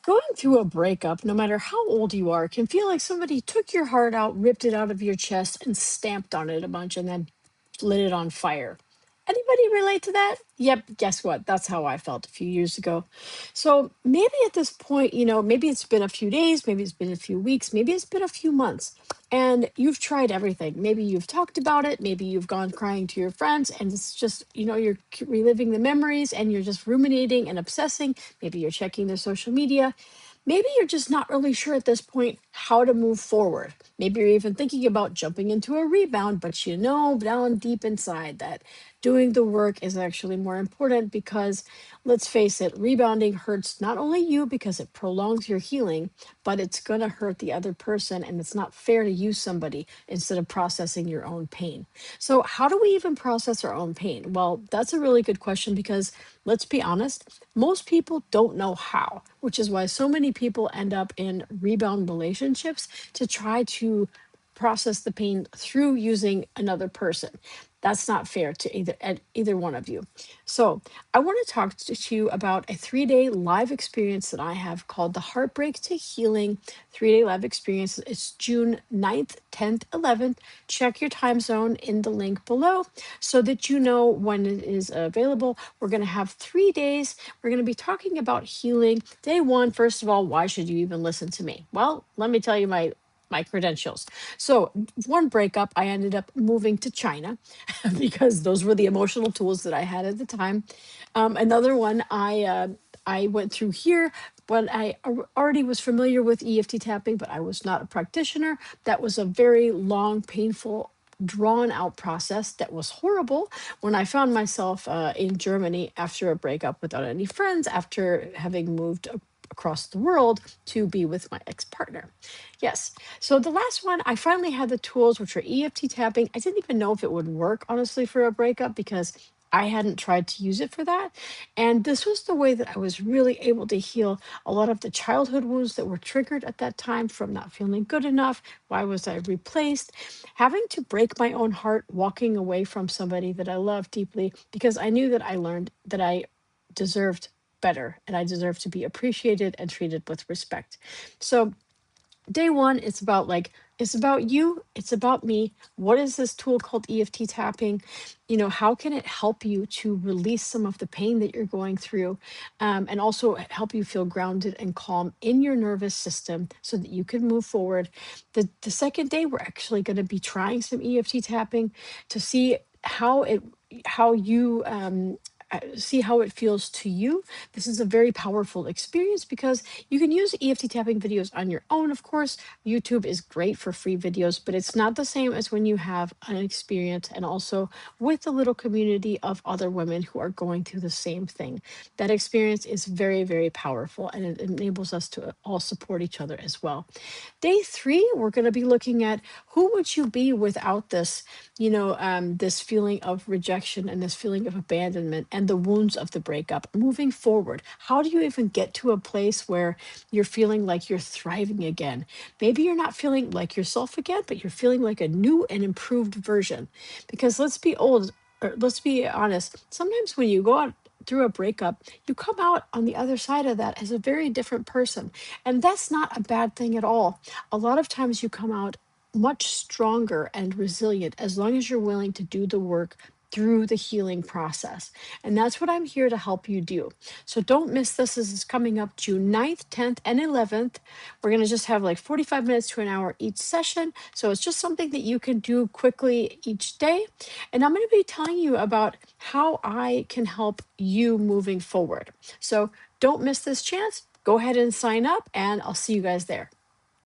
Going through a breakup, no matter how old you are, can feel like somebody took your heart out, ripped it out of your chest, and stamped on it a bunch and then lit it on fire. Anybody relate to that? Yep, guess what? That's how I felt a few years ago. So maybe at this point, maybe it's been a few days, maybe it's been a few weeks, maybe it's been a few months, and you've tried everything. Maybe you've talked about it, maybe you've gone crying to your friends, and it's just, you're reliving the memories and you're just ruminating and obsessing. Maybe you're checking their social media. Maybe you're just not really sure at this point how to move forward. Maybe you're even thinking about jumping into a rebound, but you know down deep inside that doing the work is actually more important because let's face it, rebounding hurts not only you because it prolongs your healing, but it's going to hurt the other person. And it's not fair to use somebody instead of processing your own pain. So, how do we even process our own pain? Well, that's a really good question because let's be honest, most people don't know how, which is why so many people end up in rebound relationships to try to process the pain through using another person. That's not fair to either one of you. So, I want to talk to you about a 3-day live experience that I have called the Heartbreak to Healing 3-day live experience. It's June 9th, 10th, 11th. Check your time zone in the link below so that you know when it is available. We're going to have 3 days. We're going to be talking about healing. Day one, first of all, why should you even listen to me? Well, let me tell you my credentials. So, one breakup, I ended up moving to China because those were the emotional tools that I had at the time. Another one, I went through here, but already was familiar with EFT tapping, but I was not a practitioner. That was a very long, painful, drawn out process that was horrible when I found myself in Germany after a breakup without any friends, after having moved across the world to be with my ex-partner. Yes. So the last one, I finally had the tools, which are EFT tapping. I didn't even know if it would work, honestly, for a breakup because I hadn't tried to use it for that. And this was the way that I was really able to heal a lot of the childhood wounds that were triggered at that time from not feeling good enough. Why was I replaced? Having to break my own heart, walking away from somebody that I love deeply because I knew that I learned that I deserved better and I deserved to be appreciated and treated with respect. So, day one, it's about you, it's about me. What is this tool called EFT tapping? How can it help you to release some of the pain that you're going through, and also help you feel grounded and calm in your nervous system so that you can move forward. The second day, we're actually going to be trying some EFT tapping to see how you see how it feels to you. This is a very powerful experience because you can use EFT tapping videos on your own, of course. YouTube is great for free videos, but it's not the same as when you have an experience and also with a little community of other women who are going through the same thing. That experience is very, very powerful and it enables us to all support each other as well. Day three, we're going to be looking at who would you be without this, this feeling of rejection and this feeling of abandonment and the wounds of the breakup. Moving forward, how do you even get to a place where you're feeling like you're thriving again? Maybe you're not feeling like yourself again, but you're feeling like a new and improved version. Because let's be honest, sometimes when you go out through a breakup, you come out on the other side of that as a very different person. And that's not a bad thing at all. A lot of times you come out much stronger and resilient as long as you're willing to do the work through the healing process. And that's what I'm here to help you do. So don't miss this. This is coming up June 9th, 10th, and 11th. We're going to just have like 45 minutes to an hour each session. So it's just something that you can do quickly each day. And I'm going to be telling you about how I can help you moving forward. So don't miss this chance. Go ahead and sign up, and I'll see you guys there.